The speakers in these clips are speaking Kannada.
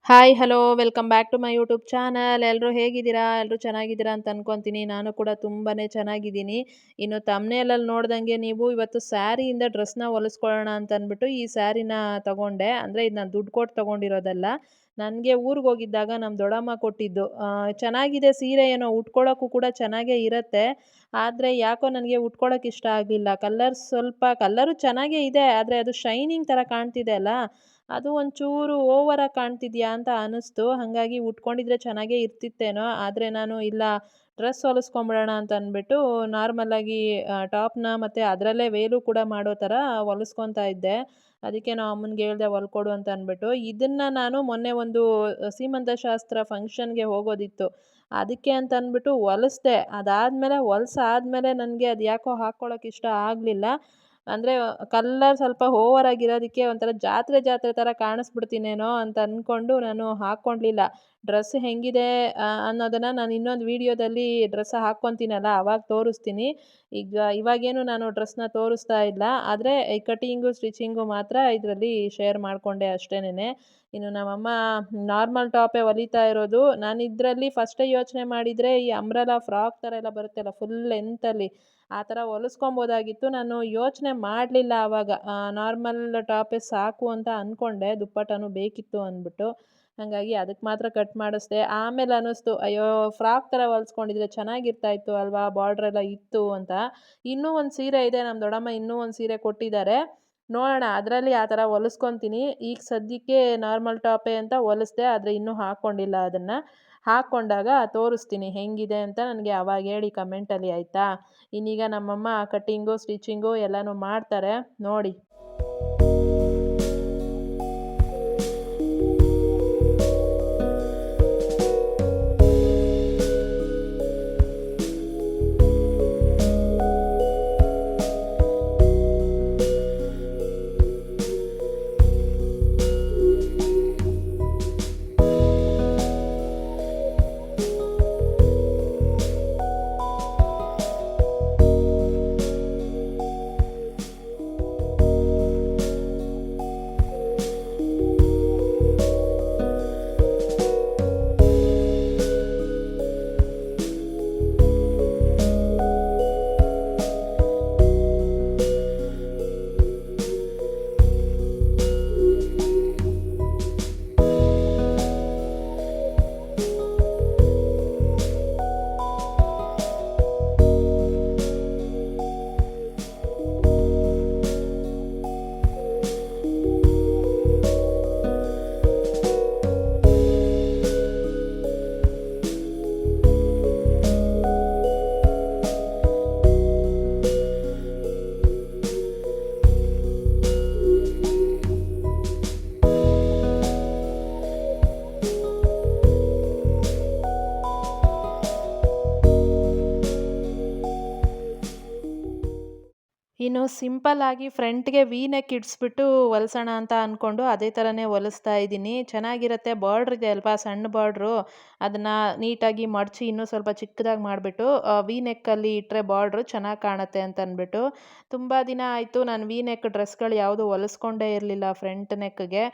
Hi hello welcome back to my YouTube channel. ಎಲ್ಲರೂ ಹೇಗಿದ್ದೀರಾ? ಎಲ್ಲರೂ ಚೆನ್ನಾಗಿದ್ದೀರಾ ಅಂತ ಅನ್ಕೊಂತೀನಿ. ನಾನು ಕೂಡ ತುಂಬಾನೇ ಚೆನ್ನಾಗಿದ್ದೀನಿ. ಇನ್ನು ತಮ್ನೇಲಲ್ಲಿ ನೋಡ್ದಂಗೆ ನೀವು ಇವತ್ತು ಸ್ಯಾರಿಯಿಂದ ಡ್ರೆಸ್ನ ಹೊಲಿಸ್ಕೊಳ್ಳೋಣ ಅಂತ ಅಂದ್ಬಿಟ್ಟು ಈ ಸ್ಯಾರಿನ ತಗೊಂಡೆ. ಅಂದರೆ ಇದು ನಾನು ದುಡ್ಡು ಕೊಟ್ಟು ತಗೊಂಡಿರೋದಲ್ಲ. ನನಗೆ ಊರಿಗೆ ಹೋಗಿದ್ದಾಗ ನಮ್ಮ ದೊಡ್ಡಮ್ಮ ಕೊಟ್ಟಿದ್ದು. ಚೆನ್ನಾಗಿದೆ ಸೀರೆ, ಏನೋ ಉಟ್ಕೊಳ್ಳೋಕ್ಕೂ ಕೂಡ ಚೆನ್ನಾಗೇ ಇರುತ್ತೆ. ಆದರೆ ಯಾಕೋ ನನಗೆ ಉಟ್ಕೊಳ್ಳೋಕೆ ಇಷ್ಟ ಆಗಲಿಲ್ಲ. ಸ್ವಲ್ಪ ಕಲ್ಲರು ಚೆನ್ನಾಗೇ ಇದೆ, ಆದರೆ ಅದು ಶೈನಿಂಗ್ ಥರ ಕಾಣ್ತಿದೆ ಅಲ್ಲ, ಅದು ಒಂಚೂರು ಓವರಾಗಿ ಕಾಣ್ತಿದ್ಯಾ ಅಂತ ಅನಿಸ್ತು. ಹಾಗಾಗಿ ಉಟ್ಕೊಂಡಿದ್ರೆ ಚೆನ್ನಾಗೇ ಇರ್ತಿತ್ತೇನೋ. ಆದರೆ ನಾನು ಇಲ್ಲ, ಡ್ರೆಸ್ ಹೊಲಿಸ್ಕೊಂಬಿಡೋಣ ಅಂತ ಅಂದ್ಬಿಟ್ಟು ನಾರ್ಮಲಾಗಿ ಟಾಪ್‌ನ ಮತ್ತು ಅದರಲ್ಲೇ ವೇಲು ಕೂಡ ಮಾಡೋ ಥರ ಹೊಲಿಸ್ಕೊತಾ ಇದ್ದೆ. ಅದಕ್ಕೆ ನಮ್ಮ ಅಮ್ಮನಿಗೆ ಹೇಳ್ದೆ ಹೊಲ್ಕೊಡು ಅಂತ ಅಂದ್ಬಿಟ್ಟು. ಇದನ್ನು ನಾನು ಮೊನ್ನೆ ಒಂದು ಸೀಮಂತ ಶಾಸ್ತ್ರ ಫಂಕ್ಷನ್‌ಗೆ ಹೋಗೋದಿತ್ತು. ಅದಕ್ಕೆ ಅಂತ ಅಂದ್ಬಿಟ್ಟು ಹೊಲಿಸ್ದೆ. ಅದಾದಮೇಲೆ ಹೊಲ್ಸಾದ್ಮೇಲೆ ನನಗೆ ಅದು ಯಾಕೋ ಹಾಕ್ಕೊಳ್ಳೋಕೆ ಇಷ್ಟ ಆಗಲಿಲ್ಲ. ಅಂದರೆ ಕಲ್ಲರ್ ಸ್ವಲ್ಪ ಓವರ್ ಆಗಿರೋದಕ್ಕೆ ಒಂಥರ ಜಾತ್ರೆ ಜಾತ್ರೆ ಥರ ಕಾಣಿಸ್ಬಿಡ್ತೀನೇನೋ ಅಂತ ಅಂದ್ಕೊಂಡು ನಾನು ಹಾಕ್ಕೊಂಡ್ಲಿಲ್ಲ. ಡ್ರೆಸ್ ಹೆಂಗಿದೆ ಅನ್ನೋದನ್ನು ನಾನು ಇನ್ನೊಂದು ವೀಡಿಯೋದಲ್ಲಿ ಡ್ರೆಸ್ ಹಾಕ್ಕೊತೀನಲ್ಲ ಆವಾಗ ತೋರಿಸ್ತೀನಿ. ಇವಾಗೇನು ನಾನು ಡ್ರೆಸ್ನ ತೋರಿಸ್ತಾ ಇಲ್ಲ. ಆದರೆ ಈ ಕಟಿಂಗು, ಸ್ಟಿಚಿಂಗು ಮಾತ್ರ ಇದರಲ್ಲಿ ಶೇರ್ ಮಾಡಿಕೊಂಡೆ ಅಷ್ಟೇನೆ. ಇನ್ನು ನಮ್ಮಮ್ಮ ನಾರ್ಮಲ್ ಟಾಪೇ ಹೊಲಿತಾ ಇರೋದು. ನಾನು ಇದರಲ್ಲಿ ಫಸ್ಟೇ ಯೋಚನೆ ಮಾಡಿದರೆ ಈ ಅಂಬ್ರೆಲಾ ಫ್ರಾಕ್ ಥರ ಎಲ್ಲ ಬರುತ್ತಲ್ಲ ಫುಲ್ ಲೆಂತಲ್ಲಿ, ಆ ಥರ ಹೊಲಿಸ್ಕೊಬೋದಾಗಿತ್ತು. ನಾನು ಯೋಚನೆ ಮಾಡಲಿಲ್ಲ ಆವಾಗ. ನಾರ್ಮಲ್ ಟಾಪೇ ಸಾಕು ಅಂತ ಅಂದ್ಕೊಂಡೆ, ದುಪ್ಪಟ್ಟನೂ ಬೇಕಿತ್ತು ಅಂದ್ಬಿಟ್ಟು. ಹಾಗಾಗಿ ಅದಕ್ಕೆ ಮಾತ್ರ ಕಟ್ ಮಾಡಿಸ್ದೆ. ಆಮೇಲೆ ಅನ್ನಿಸ್ತು, ಅಯ್ಯೋ ಫ್ರಾಕ್ ಥರ ಹೊಲ್ಸ್ಕೊಂಡಿದ್ರೆ ಚೆನ್ನಾಗಿರ್ತಾ ಇತ್ತು ಅಲ್ವಾ, ಬಾರ್ಡ್ರೆಲ್ಲ ಇತ್ತು ಅಂತ. ಇನ್ನೂ ಒಂದು ಸೀರೆ ಇದೆ, ನಮ್ಮ ದೊಡ್ಡಮ್ಮ ಇನ್ನೂ ಒಂದು ಸೀರೆ ಕೊಟ್ಟಿದ್ದಾರೆ. ನೋಡೋಣ, ಅದರಲ್ಲಿ ಆ ಥರ ಹೊಲಿಸ್ಕೊತೀನಿ. ಈಗ ಸದ್ಯಕ್ಕೆ ನಾರ್ಮಲ್ ಟಾಪೇ ಅಂತ ಹೊಲಿಸ್ದೆ, ಆದರೆ ಇನ್ನೂ ಹಾಕ್ಕೊಂಡಿಲ್ಲ ಅದನ್ನು. ಹಾಕ್ಕೊಂಡಾಗ ತೋರಿಸ್ತೀನಿ ಹೆಂಗಿದೆ ಅಂತ. ನನಗೆ ಆವಾಗ ಹೇಳಿ ಕಮೆಂಟಲ್ಲಿ, ಆಯಿತಾ? ಇನ್ನೀಗ ನಮ್ಮಮ್ಮ ಕಟ್ಟಿಂಗು, ಸ್ಟಿಚಿಂಗು ಎಲ್ಲನೂ ಮಾಡ್ತಾರೆ, ನೋಡಿ. ಇನ್ನು ಸಿಂಪಲ್ಲಾಗಿ ಫ್ರಂಟ್‌ಗೆ ವಿ ನೆಕ್ ಇಡಿಸ್ಬಿಟ್ಟು ಹೊಲ್ಸೋಣ ಅಂತ ಅಂದ್ಕೊಂಡು ಅದೇ ಥರನೇ ಹೊಲಿಸ್ತಾ ಇದ್ದೀನಿ. ಚೆನ್ನಾಗಿರುತ್ತೆ. ಬಾರ್ಡ್ರ್ ಇದೆ ಅಲ್ವಾ, ಸಣ್ಣ ಬಾರ್ಡ್ರು, ಅದನ್ನು ನೀಟಾಗಿ ಮಡಚಿ ಇನ್ನೂ ಸ್ವಲ್ಪ ಚಿಕ್ಕದಾಗಿ ಮಾಡಿಬಿಟ್ಟು ವಿ ನೆಕ್ಕಲ್ಲಿ ಇಟ್ಟರೆ ಬಾರ್ಡ್ರು ಚೆನ್ನಾಗಿ ಕಾಣುತ್ತೆ ಅಂತ ಅಂದ್ಬಿಟ್ಟು. ತುಂಬ ದಿನ ಆಯಿತು ನಾನು ವಿ ನೆಕ್ ಡ್ರೆಸ್ಗಳು ಯಾವುದೂ ಹೊಲಿಸ್ಕೊಂಡೇ ಇರಲಿಲ್ಲ ಫ್ರಂಟ್ ನೆಕ್‌ಗೆ.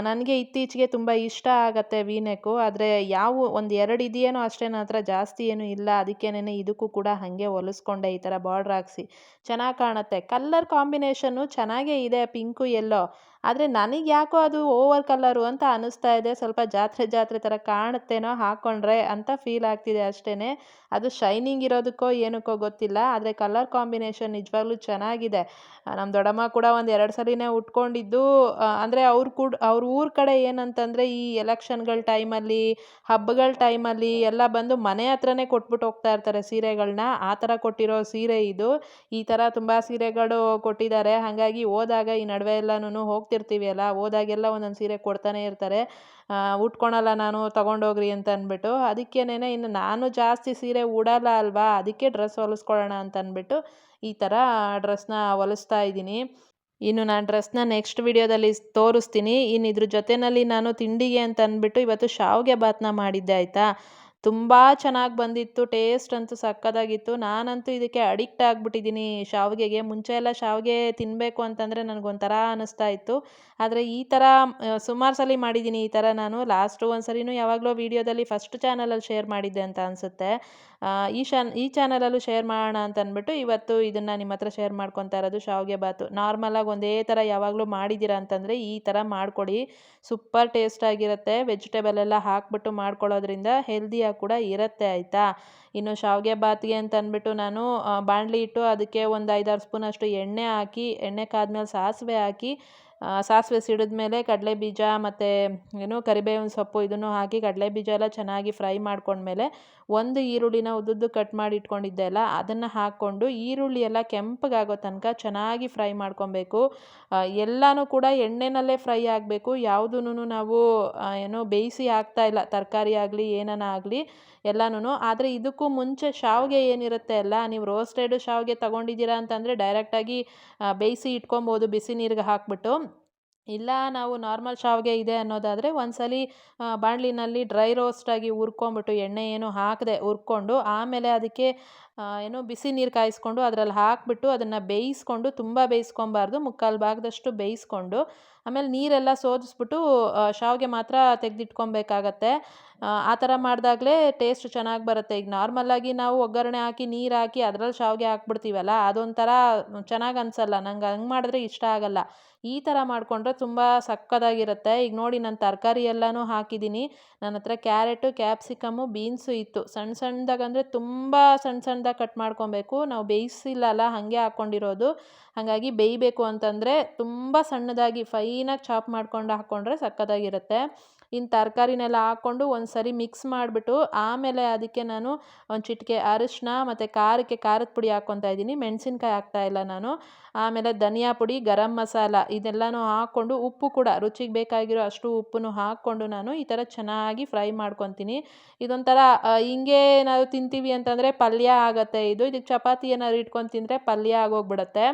ನನಗೆ ಇತ್ತೀಚೆಗೆ ತುಂಬ ಇಷ್ಟ ಆಗುತ್ತೆ ವಿ ನೆಕ್ಕು. ಆದರೆ ಒಂದು 2 ಇದೆಯೇನೋ ಅಷ್ಟೇ, ನನ್ನ ಹತ್ರ ಜಾಸ್ತಿ ಏನೂ ಇಲ್ಲ. ಅದಕ್ಕೇನೆ ಇದಕ್ಕೂ ಕೂಡ ಹಾಗೆ ಹೊಲಿಸ್ಕೊಂಡೆ ಈ ಥರ ಬಾರ್ಡ್ರ್ ಹಾಕ್ಸಿ. ಚೆನ್ನಾಗಿ ಕಾಣುತ್ತೆ. ಕಲ್ಲರ್ ಕಾಂಬಿನೇಷನ್ನು ಚೆನ್ನಾಗೇ ಇದೆ, ಪಿಂಕು ಯೆಲ್ಲೋ. ಆದರೆ ನನಗೆ ಯಾಕೋ ಅದು ಓವರ್ ಕಲ್ಲರು ಅಂತ ಅನ್ನಿಸ್ತಾ ಇದೆ. ಸ್ವಲ್ಪ ಜಾತ್ರೆ ಜಾತ್ರೆ ಥರ ಕಾಣುತ್ತೇನೋ ಹಾಕ್ಕೊಂಡ್ರೆ ಅಂತ ಫೀಲ್ ಆಗ್ತಿದೆ ಅಷ್ಟೇ. ಅದು ಶೈನಿಂಗ್ ಇರೋದಕ್ಕೋ ಏನಕ್ಕೋ ಗೊತ್ತಿಲ್ಲ. ಆದರೆ ಕಲರ್ ಕಾಂಬಿನೇಷನ್ ನಿಜವಾಗ್ಲೂ ಚೆನ್ನಾಗಿದೆ. ನಮ್ಮ ದೊಡ್ಡಮ್ಮ ಕೂಡ ಒಂದು 2 ಸಲಿನೇ ಉಟ್ಕೊಂಡಿದ್ದು. ಅಂದರೆ ಅವ್ರ ಊರ ಕಡೆ ಏನಂತಂದರೆ ಈ ಎಲೆಕ್ಷನ್‌ಗಳ ಟೈಮಲ್ಲಿ, ಹಬ್ಬಗಳ ಟೈಮಲ್ಲಿ ಎಲ್ಲ ಬಂದು ಮನೆ ಹತ್ರನೇ ಕೊಟ್ಬಿಟ್ಟು ಹೋಗ್ತಾ ಇರ್ತಾರೆ ಸೀರೆಗಳನ್ನ. ಆ ಥರ ಕೊಟ್ಟಿರೋ ಸೀರೆ ಇದು. ಈ ಥರ ತುಂಬ ಸೀರೆಗಳು ಕೊಟ್ಟಿದ್ದಾರೆ. ಹಾಗಾಗಿ ಹೋದಾಗ ಈ ನಡುವೆ ಎಲ್ಲನೂ ಹೋಗ್ತಿರ್ತೀವಿ ಅಲ್ಲ, ಹೋದಾಗೆಲ್ಲ ಒಂದೊಂದು ಸೀರೆ ಕೊಡ್ತಾನೆ ಇರ್ತಾರೆ. ಉಟ್ಕೊಳಲ್ಲ ನಾನು, ತಗೊಂಡೋಗ್ರಿ ಅಂತ ಅಂದ್ಬಿಟ್ಟು. ಅದಕ್ಕೇನೆ ಇನ್ನು ನಾನು ಜಾಸ್ತಿ ಸೀರೆ ಉಡಲ್ಲ ಅಲ್ವಾ, ಅದಕ್ಕೆ ಡ್ರೆಸ್ ಹೊಲಿಸ್ಕೊಳ್ಳೋಣ ಅಂತ ಅಂದ್ಬಿಟ್ಟು ಈ ಥರ ಡ್ರೆಸ್ನ ಹೊಲಿಸ್ತಾ ಇದ್ದೀನಿ. ಇನ್ನು ನಾನು ಡ್ರೆಸ್ನ ನೆಕ್ಸ್ಟ್ ವಿಡಿಯೋದಲ್ಲಿ ತೋರಿಸ್ತೀನಿ. ಇನ್ನು ಇದ್ರ ಜೊತೆಯಲ್ಲಿ ನಾನು ತಿಂಡಿಗೆ ಅಂತ ಅಂದ್ಬಿಟ್ಟು ಇವತ್ತು ಶಾವಿಗೆ ಬಾತನ್ನ ಮಾಡಿದ್ದೆ, ಆಯಿತಾ? ತುಂಬ ಚೆನ್ನಾಗಿ ಬಂದಿತ್ತು. ಟೇಸ್ಟ್ ಅಂತೂ ಸಕ್ಕತ್ತಾಗಿತ್ತು. ನಾನಂತೂ ಇದಕ್ಕೆ ಅಡಿಕ್ಟ್ ಆಗಿಬಿಟ್ಟಿದ್ದೀನಿ ಶಾವಿಗೆಗೆ. ಮುಂಚೆ ಎಲ್ಲ ಶಾವಿಗೆ ತಿನ್ನಬೇಕು ಅಂತಂದರೆ ನನಗೊಂಥರ ಅನ್ನಿಸ್ತಾ ಇತ್ತು. ಆದರೆ ಈ ಥರ ಸುಮಾರು ಸಲ ಮಾಡಿದ್ದೀನಿ ಈ ಥರ ನಾನು. ಲಾಸ್ಟು ಒಂದು ಸರಿನೂ ಯಾವಾಗಲೋ ವೀಡಿಯೋದಲ್ಲಿ ಫಸ್ಟ್ ಚಾನಲಲ್ಲಿ ಶೇರ್ ಮಾಡಿದ್ದೆ ಅಂತ ಅನಿಸುತ್ತೆ. ಈ ಚಾನಲಲ್ಲೂ ಶೇರ್ ಮಾಡೋಣ ಅಂತ ಅಂದ್ಬಿಟ್ಟು ಇವತ್ತು ಇದನ್ನು ನಿಮ್ಮ ಹತ್ರ ಶೇರ್ ಮಾಡ್ಕೊತಾ ಇರೋದು ಶಾವಿಗೆ ಬಾತು. ನಾರ್ಮಲಾಗಿ ಒಂದೇ ಥರ ಯಾವಾಗಲೂ ಮಾಡಿದ್ದೀರಾ ಅಂತಂದರೆ ಈ ಥರ ಮಾಡಿಕೊಡಿ. ಸೂಪರ್ ಟೇಸ್ಟಾಗಿರುತ್ತೆ. ವೆಜಿಟೇಬಲ್ ಎಲ್ಲ ಹಾಕ್ಬಿಟ್ಟು ಮಾಡ್ಕೊಳ್ಳೋದ್ರಿಂದ ಹೆಲ್ದಿಯಾಗಿ ಕೂಡ ಇರುತ್ತೆ ಆಯಿತಾ. ಇನ್ನು ಶಾವಿಗೆ ಬಾತಿಗೆ ಅಂತ ಅಂದ್ಬಿಟ್ಟು ನಾನು ಬಾಣಲಿ ಇಟ್ಟು ಅದಕ್ಕೆ ಒಂದು 5-6 ಸ್ಪೂನಷ್ಟು ಎಣ್ಣೆ ಹಾಕಿ, ಎಣ್ಣೆ ಕಾದ್ಮೇಲೆ ಸಾಸಿವೆ ಹಾಕಿ, ಸಾಸಿವೆ ಸಿಡಿದ್ಮೇಲೆ ಕಡಲೆಬೀಜ ಮತ್ತು ಕರಿಬೇವಿನ ಸೊಪ್ಪು ಇದನ್ನು ಹಾಕಿ ಕಡಲೆಬೀಜ ಎಲ್ಲ ಚೆನ್ನಾಗಿ ಫ್ರೈ ಮಾಡ್ಕೊಂಡ್ಮೇಲೆ ಒಂದು ಈರುಳ್ಳಿನ ಉದ್ದುದ್ದು ಕಟ್ ಮಾಡಿ ಇಟ್ಕೊಂಡಿದ್ದೆ ಅಲ್ಲ ಅದನ್ನು ಹಾಕ್ಕೊಂಡು ಈರುಳ್ಳಿ ಎಲ್ಲ ಕೆಂಪಗಾಗೋ ತನಕ ಚೆನ್ನಾಗಿ ಫ್ರೈ ಮಾಡ್ಕೊಬೇಕು. ಎಲ್ಲನೂ ಕೂಡ ಎಣ್ಣೆನಲ್ಲೇ ಫ್ರೈ ಆಗಬೇಕು. ಯಾವುದೂ ನಾವು ಬೇಯಿಸಿ ಹಾಕ್ತಾ ಇಲ್ಲ, ತರಕಾರಿ ಆಗಲಿ ಏನನ ಆಗಲಿ ಎಲ್ಲನೂ. ಆದರೆ ಇದಕ್ಕೂ ಮುಂಚೆ ಶಾವಿಗೆ ಏನಿರುತ್ತೆ ಅಲ್ಲ, ನೀವು ರೋಸ್ಟೆಡ್ ಶಾವಿಗೆ ತೊಗೊಂಡಿದ್ದೀರಾ ಅಂತಂದರೆ ಡೈರೆಕ್ಟಾಗಿ ಬೇಯಿಸಿ ಇಟ್ಕೊಬೋದು ಬಿಸಿ ನೀರಿಗೆ ಹಾಕ್ಬಿಟ್ಟು. ಇಲ್ಲ ನಾವು ನಾರ್ಮಲ್ ಶಾವಿಗೆ ಇದೆ ಅನ್ನೋದಾದರೆ ಒಂದ್ಸಲಿ ಬಾಣಲಿನಲ್ಲಿ ಡ್ರೈ ರೋಸ್ಟಾಗಿ ಹುರ್ಕೊಂಬಿಟ್ಟು ಎಣ್ಣೆ ಏನು ಹಾಕದೆ ಹುರ್ಕೊಂಡು ಆಮೇಲೆ ಅದಕ್ಕೆ ಬಿಸಿ ನೀರು ಕಾಯಿಸ್ಕೊಂಡು ಅದರಲ್ಲಿ ಹಾಕಿಬಿಟ್ಟು ಅದನ್ನು ಬೇಯಿಸ್ಕೊಂಡು, ತುಂಬ ಬೇಯಿಸ್ಕೊಬಾರ್ದು, ಮುಕ್ಕಾಲು ಭಾಗದಷ್ಟು ಬೇಯಿಸ್ಕೊಂಡು ಆಮೇಲೆ ನೀರೆಲ್ಲ ಸೋದಿಸ್ಬಿಟ್ಟು ಶಾವಿಗೆ ಮಾತ್ರ ತೆಗೆದಿಟ್ಕೊಬೇಕಾಗತ್ತೆ. ಆ ಥರ ಮಾಡಿದಾಗಲೇ ಟೇಸ್ಟ್ ಚೆನ್ನಾಗಿ ಬರುತ್ತೆ. ಈಗ ನಾರ್ಮಲಾಗಿ ನಾವು ಒಗ್ಗರಣೆ ಹಾಕಿ ನೀರು ಹಾಕಿ ಅದರಲ್ಲಿ ಶಾವಿಗೆ ಹಾಕ್ಬಿಡ್ತೀವಲ್ಲ, ಅದೊಂಥರ ಚೆನ್ನಾಗಿ ಅನಿಸಲ್ಲ. ನಂಗೆ ಹಂಗೆ ಮಾಡಿದ್ರೆ ಇಷ್ಟ ಆಗಲ್ಲ. ಈ ಥರ ಮಾಡಿಕೊಂಡ್ರೆ ತುಂಬ ಸಕ್ಕತ್ತಾಗಿರುತ್ತೆ. ಈಗ ನೋಡಿ ನಾನು ತರಕಾರಿ ಎಲ್ಲನೂ ಹಾಕಿದ್ದೀನಿ. ನನ್ನ ಹತ್ರ ಕ್ಯಾರೆಟು, ಕ್ಯಾಪ್ಸಿಕಮ್ಮು, ಬೀನ್ಸು ಇತ್ತು. ಸಣ್ಣ ಸಣ್ಣದಾಗಂದರೆ ತುಂಬ ಸಣ್ಣದಾಗಿ ಕಟ್ ಮಾಡ್ಕೊಬೇಕು. ನಾವು ಬೇಯಿಸಿಲ್ಲಲ್ಲ, ಹಾಗೆ ಹಾಕ್ಕೊಂಡಿರೋದು. ಹಾಗಾಗಿ ಬೇಯಬೇಕು ಅಂತಂದರೆ ತುಂಬ ಸಣ್ಣದಾಗಿ ಫೈನಾಗಿ ಚಾಪ್ ಮಾಡ್ಕೊಂಡು ಹಾಕ್ಕೊಂಡ್ರೆ ಸಕ್ಕತ್ತಾಗಿರುತ್ತೆ. ಇನ್ನು ತರಕಾರಿನೆಲ್ಲ ಹಾಕ್ಕೊಂಡು ಒಂದು ಸರಿ ಮಿಕ್ಸ್ ಮಾಡಿಬಿಟ್ಟು ಆಮೇಲೆ ಅದಕ್ಕೆ ನಾನು ಒಂದು ಚಿಟಿಕೆ ಅರಿಶಿನ ಮತ್ತು ಖಾರಕ್ಕೆ ಖಾರದ ಪುಡಿ ಹಾಕ್ಕೊತಾ ಇದ್ದೀನಿ. ಮೆಣಸಿನ್ಕಾಯಿ ಹಾಕ್ತಾಯಿಲ್ಲ ನಾನು. ಆಮೇಲೆ ಧನಿಯಾ ಪುಡಿ, ಗರಂ ಮಸಾಲ ಇದೆಲ್ಲನೂ ಹಾಕ್ಕೊಂಡು ಉಪ್ಪು ಕೂಡ ರುಚಿಗೆ ಬೇಕಾಗಿರೋ ಅಷ್ಟು ಉಪ್ಪನ್ನು ಹಾಕ್ಕೊಂಡು ನಾನು ಈ ಥರ ಚೆನ್ನಾಗಿ ಫ್ರೈ ಮಾಡ್ಕೊತೀನಿ. ಇದೊಂಥರ ಹಿಂಗೆ ನಾವು ತಿಂತೀವಿ ಅಂತಂದರೆ ಪಲ್ಯ ಆಗುತ್ತೆ ಇದು. ಇದಕ್ಕೆ ಚಪಾತಿ ಏನಾದ್ರು ಇಟ್ಕೊಂಡು ತಿಂದರೆ ಪಲ್ಯ ಆಗೋಗ್ಬಿಡುತ್ತೆ.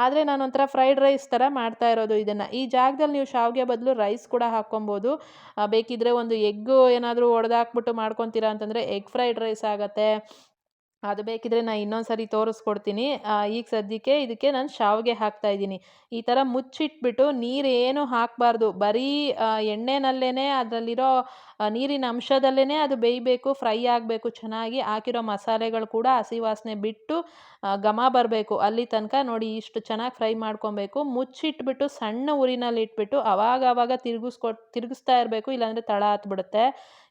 ಆದರೆ ನಾನು ಒಂಥರ ಫ್ರೈಡ್ ರೈಸ್ ಥರ ಮಾಡ್ತಾ ಇರೋದು ಇದನ್ನು. ಈ ಜಾಗದಲ್ಲಿ ನೀವು ಶಾವಿಗೆ ಬದಲು ರೈಸ್ ಕೂಡ ಹಾಕ್ಕೊಬೋದು. ಬೇಕಿದ್ದರೆ ಒಂದು ಎಗ್ಗು ಏನಾದರೂ ಒಡೆದಾಕ್ಬಿಟ್ಟು ಮಾಡ್ಕೊತೀರಾ ಅಂತಂದರೆ ಎಗ್ ಫ್ರೈಡ್ ರೈಸ್ ಆಗುತ್ತೆ. ಅದು ಬೇಕಿದ್ರೆ ನಾನು ಇನ್ನೊಂದು ಸರಿ ತೋರಿಸ್ಕೊಡ್ತೀನಿ. ಈಗ ಸದ್ಯಕ್ಕೆ ಇದಕ್ಕೆ ನಾನು ಶಾವಿಗೆ ಹಾಕ್ತಾಯಿದ್ದೀನಿ. ಈ ಥರ ಮುಚ್ಚಿಟ್ಬಿಟ್ಟು ನೀರೇನು ಹಾಕಬಾರ್ದು. ಬರೀ ಎಣ್ಣೆನಲ್ಲೇ ಅದರಲ್ಲಿರೋ ನೀರಿನ ಅಂಶದಲ್ಲೇ ಅದು ಬೇಯಬೇಕು, ಫ್ರೈ ಆಗಬೇಕು ಚೆನ್ನಾಗಿ. ಹಾಕಿರೋ ಮಸಾಲೆಗಳು ಕೂಡ ಹಸಿ ವಾಸನೆ ಬಿಟ್ಟು ಘಮ ಬರಬೇಕು. ಅಲ್ಲಿ ತನಕ ನೋಡಿ ಇಷ್ಟು ಚೆನ್ನಾಗಿ ಫ್ರೈ ಮಾಡ್ಕೊಬೇಕು. ಮುಚ್ಚಿಟ್ಬಿಟ್ಟು ಸಣ್ಣ ಉರಿನಲ್ಲಿ ಇಟ್ಬಿಟ್ಟು ಆವಾಗ ತಿರುಗಿಸ್ತಾ ಇರಬೇಕು, ಇಲ್ಲಾಂದರೆ ತಳ ಹತ್ಬಿಡುತ್ತೆ.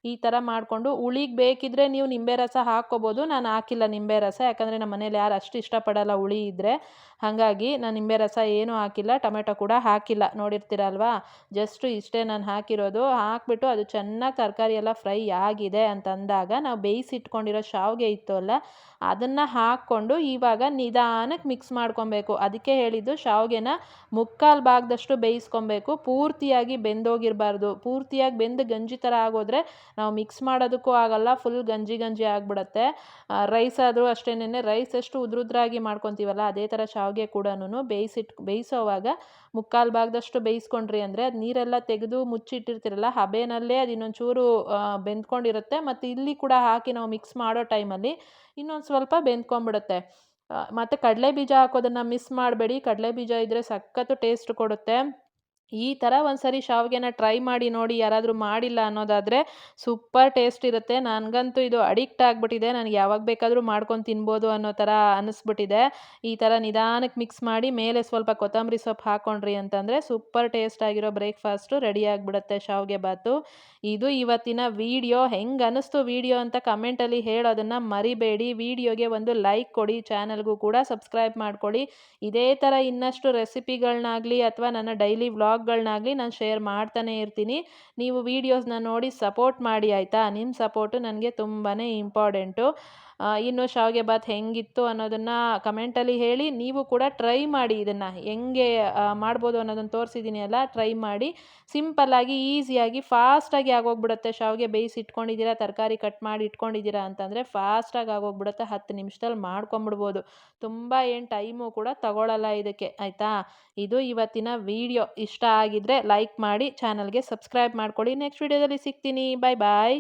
ಈ ಥರ ಮಾಡಿಕೊಂಡು ಹುಳಿಗೆ ಬೇಕಿದ್ದರೆ ನೀವು ನಿಂಬೆ ರಸ ಹಾಕ್ಕೊಬೋದು. ನಾನು ಹಾಕಿಲ್ಲ ನಿಂಬೆ ರಸ, ಯಾಕಂದರೆ ನಮ್ಮ ಮನೇಲಿ ಯಾರು ಅಷ್ಟು ಇಷ್ಟಪಡಲ್ಲ ಹುಳಿ ಇದ್ದರೆ. ಹಾಗಾಗಿ ನಾನು ನಿಂಬೆ ರಸ ಏನೂ ಹಾಕಿಲ್ಲ, ಟೊಮೆಟೊ ಕೂಡ ಹಾಕಿಲ್ಲ. ನೋಡಿರ್ತೀರಲ್ವಾ, ಜಸ್ಟು ಇಷ್ಟೇ ನಾನು ಹಾಕಿರೋದು. ಹಾಕ್ಬಿಟ್ಟು ಅದು ಚೆನ್ನಾಗಿ ತರಕಾರಿ ಎಲ್ಲ ಫ್ರೈ ಆಗಿದೆ ಅಂತಂದಾಗ ನಾವು ಬೇಯಿಸಿಟ್ಕೊಂಡಿರೋ ಶಾವಿಗೆ ಇತ್ತು ಅಲ್ಲ, ಅದನ್ನು ಹಾಕ್ಕೊಂಡು ಇವಾಗ ನಿಧಾನಕ್ಕೆ ಮಿಕ್ಸ್ ಮಾಡ್ಕೊಬೇಕು. ಅದಕ್ಕೆ ಹೇಳಿದ್ದು ಶಾವಿಗೆನ ಮುಕ್ಕಾಲು ಭಾಗದಷ್ಟು ಬೇಯಿಸ್ಕೊಬೇಕು. ಪೂರ್ತಿಯಾಗಿ ಬೆಂದೋಗಿರಬಾರ್ದು. ಪೂರ್ತಿಯಾಗಿ ಬೆಂದು ಗಂಜಿ ಥರ ಆಗೋದ್ರೆ ನಾವು ಮಿಕ್ಸ್ ಮಾಡೋದಕ್ಕೂ ಆಗಲ್ಲ, ಫುಲ್ ಗಂಜಿ ಆಗಿಬಿಡುತ್ತೆ. ರೈಸ್ ಆದರೂ ಅಷ್ಟೇನೆ, ರೈಸ್ ಎಷ್ಟು ಉದ್ರುದ್ರಾಗಿ ಮಾಡ್ಕೊತೀವಲ್ಲ ಅದೇ ಥರ ಶಾವಿಗೆ ಕೂಡ ಬೇಯಿಸೋವಾಗ ಮುಕ್ಕಾಲು ಭಾಗದಷ್ಟು ಬೇಯಿಸ್ಕೊಂಡ್ರಿ ಅಂದರೆ ಅದು ನೀರೆಲ್ಲ ತೆಗೆದು ಮುಚ್ಚಿಟ್ಟಿರ್ತೀರಲ್ಲ, ಹಬೆನಲ್ಲೇ ಅದು ಇನ್ನೊಂಚೂರು ಬೆಂದ್ಕೊಂಡಿರುತ್ತೆ. ಮತ್ತು ಇಲ್ಲಿ ಕೂಡ ಹಾಕಿ ನಾವು ಮಿಕ್ಸ್ ಮಾಡೋ ಟೈಮಲ್ಲಿ ಇನ್ನೊಂದು ಸ್ವಲ್ಪ ಬೆಂದ್ಕೊಂಡ್ಬಿಡುತ್ತೆ. ಮತ್ತು ಕಡಲೆಬೀಜ ಹಾಕೋದನ್ನು ಮಿಸ್ ಮಾಡಬೇಡಿ. ಕಡಲೆಬೀಜ ಇದ್ದರೆ ಸಖತ್ತು ಟೇಸ್ಟ್ ಕೊಡುತ್ತೆ. ಈ ಥರ ಒಂದು ಸರಿ ಶಾವಿಗೆನ ಟ್ರೈ ಮಾಡಿ ನೋಡಿ, ಯಾರಾದರೂ ಮಾಡಿಲ್ಲ ಅನ್ನೋದಾದರೆ. ಸೂಪರ್ ಟೇಸ್ಟ್ ಇರುತ್ತೆ. ನನಗಂತೂ ಇದು ಅಡಿಕ್ಟ್ ಆಗಿಬಿಟ್ಟಿದೆ. ನನಗೆ ಯಾವಾಗ ಬೇಕಾದರೂ ಮಾಡ್ಕೊಂಡು ತಿನ್ಬೋದು ಅನ್ನೋ ಥರ ಅನ್ನಿಸ್ಬಿಟ್ಟಿದೆ. ಈ ಥರ ನಿಧಾನಕ್ಕೆ ಮಿಕ್ಸ್ ಮಾಡಿ ಮೇಲೆ ಸ್ವಲ್ಪ ಕೊತ್ತಂಬರಿ ಸೊಪ್ಪು ಹಾಕ್ಕೊಂಡ್ರಿ ಅಂತಂದರೆ ಸೂಪರ್ ಟೇಸ್ಟ್ ಆಗಿರೋ ಬ್ರೇಕ್ಫಾಸ್ಟು ರೆಡಿ ಆಗಿಬಿಡುತ್ತೆ ಶಾವಿಗೆ ಬಾತು. ಇದು ಇವತ್ತಿನ ವಿಡಿಯೋ. ಹೆಂಗೆ ಅನ್ನಿಸ್ತು ವಿಡಿಯೋ ಅಂತ ಕಮೆಂಟಲ್ಲಿ ಹೇಳೋದನ್ನು ಮರಿಬೇಡಿ. ವಿಡಿಯೋಗೆ ಒಂದು ಲೈಕ್ ಕೊಡಿ, ಚಾನಲ್ಗೂ ಕೂಡ ಸಬ್ಸ್ಕ್ರೈಬ್ ಮಾಡ್ಕೊಳ್ಳಿ. ಇದೇ ಥರ ಇನ್ನಷ್ಟು ರೆಸಿಪಿಗಳನ್ನಾಗಲಿ ಅಥವಾ ನನ್ನ ಡೈಲಿ ವ್ಲಾಗ್ಗಳನ್ನಾಗಲಿ ನಾನು ಶೇರ್ ಮಾಡ್ತಾನೆ ಇರ್ತೀನಿ. ನೀವು ವೀಡಿಯೋಸ್ನ ನೋಡಿ ಸಪೋರ್ಟ್ ಮಾಡಿ ಆಯಿತಾ. ನಿಮ್ಮ ಸಪೋರ್ಟು ನನಗೆ ತುಂಬಾ ಇಂಪಾರ್ಟೆಂಟು. ಇನ್ನು ಶಾವಿಗೆ ಬಾತ್ ಹೆಂಗಿತ್ತು ಅನ್ನೋದನ್ನು ಕಮೆಂಟಲ್ಲಿ ಹೇಳಿ. ನೀವು ಕೂಡ ಟ್ರೈ ಮಾಡಿ, ಇದನ್ನು ಹೆಂಗೆ ಮಾಡ್ಬೋದು ಅನ್ನೋದನ್ನು ತೋರಿಸಿದ್ದೀನಿ ಅಲ್ಲ, ಟ್ರೈ ಮಾಡಿ. ಸಿಂಪಲ್ಲಾಗಿ ಈಸಿಯಾಗಿ ಫಾಸ್ಟಾಗಿ ಆಗೋಗ್ಬಿಡುತ್ತೆ. ಶಾವಿಗೆ ಬೇಯಿಸಿ ಇಟ್ಕೊಂಡಿದ್ದೀರಾ, ತರಕಾರಿ ಕಟ್ ಮಾಡಿ ಇಟ್ಕೊಂಡಿದ್ದೀರಾ ಅಂತಂದರೆ ಫಾಸ್ಟಾಗಿ ಆಗೋಗ್ಬಿಡುತ್ತೆ. 10 ನಿಮಿಷದಲ್ಲಿ ಮಾಡ್ಕೊಂಬಿಡ್ಬೋದು. ತುಂಬ ಏನು ಟೈಮು ಕೂಡ ತಗೊಳ್ಳಲ್ಲ ಇದಕ್ಕೆ ಆಯಿತಾ. ಇದು ಇವತ್ತಿನ ವಿಡಿಯೋ. ಇಷ್ಟ ಆಗಿದ್ದರೆ ಲೈಕ್ ಮಾಡಿ, ಚಾನಲ್ಗೆ ಸಬ್ಸ್ಕ್ರೈಬ್ ಮಾಡ್ಕೊಳ್ಳಿ. ನೆಕ್ಸ್ಟ್ ವಿಡಿಯೋದಲ್ಲಿ ಸಿಗ್ತೀನಿ. ಬಾಯ್ ಬಾಯ್.